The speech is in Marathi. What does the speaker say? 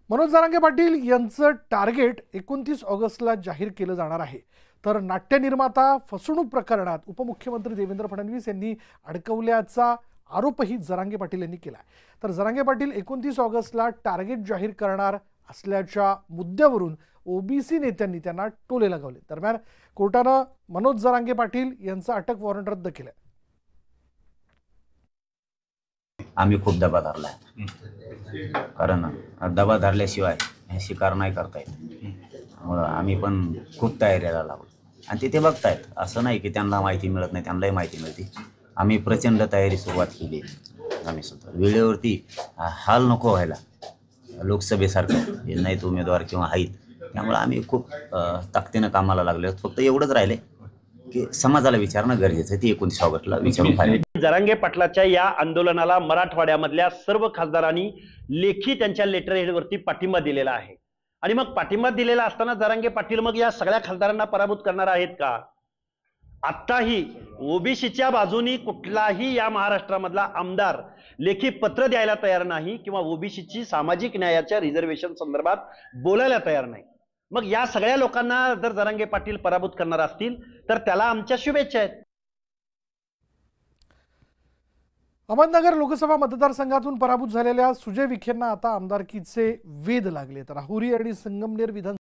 मनोज जरांगे पाटील यांचं टार्गेट 29 ऑगस्टला जाहीर केलं जाणार आहे। तर नाट्य निर्माता फसवणूक प्रकरणात उपमुख्यमंत्री देवेंद्र फडणवीस यांनी अडकवल्याचा आरोपही जरांगे पाटील यांनी केला। तर जरांगे पाटील 29 ऑगस्टला टार्गेट जाहीर करणार असल्याच्या मुद्द्यावरून ओबीसी नेत्यांनी त्यांना टोले लगावले। दरम्यान कोर्टानं मनोज जरांगे पाटील यांचा अटक वॉरंट रद्द केलं। आम्ही खूप दबा धरला, कारण दबा धरल्याशिवाय शिकार नाही करता येत। आम्ही पण खूप तयारीला लागलो आणि तिथे बघतायत, असं नाही की त्यांना माहिती मिळत नाही, त्यांनाही माहिती मिळते। आम्ही प्रचंड तयारी सुरुवात केली। आम्ही सुद्धा वेळेवरती हाल नको व्हायला लोकसभेसारखं नाहीत उमेदवार किंवा आहेत, त्यामुळे आम्ही खूप ताकदीनं कामाला लागलो। फक्त एवढंच राहिले की समाजाला विचारणं गरजेचं आहे, ती 29 ऑगस्टला विचारून पाहिजे। जरांगे पाटलाच्या या आंदोलनाला मराठवाड्यामधल्या सर्व खासदारांनी लेखी त्यांच्या लेटर हेडवरती पाठिंबा दिलेला आहे। आणि मग पाठिंबा दिलेला असताना जरांगे पाटील मग या सगळ्या खासदारांना पराभूत करणार आहेत का? आत्ताही ओबीसीच्या बाजूनी कुठलाही या महाराष्ट्रामधला आमदार लेखी पत्र द्यायला तयार नाही किंवा ओबीसीची सामाजिक न्यायाच्या रिझर्वेशन संदर्भात बोलायला तयार नाही। मग या सगळ्या लोकांना जर जरांगे पाटील पराभूत करणार असतील तर त्याला आमच्या शुभेच्छा आहेत। अहमदनगर लोकसभा मतदारसंघातून पराभूत झालेल्या सुजय विखेंना आता आमदारकीचे वेध लागले। तर राहुरी आणि संगमनेर विधान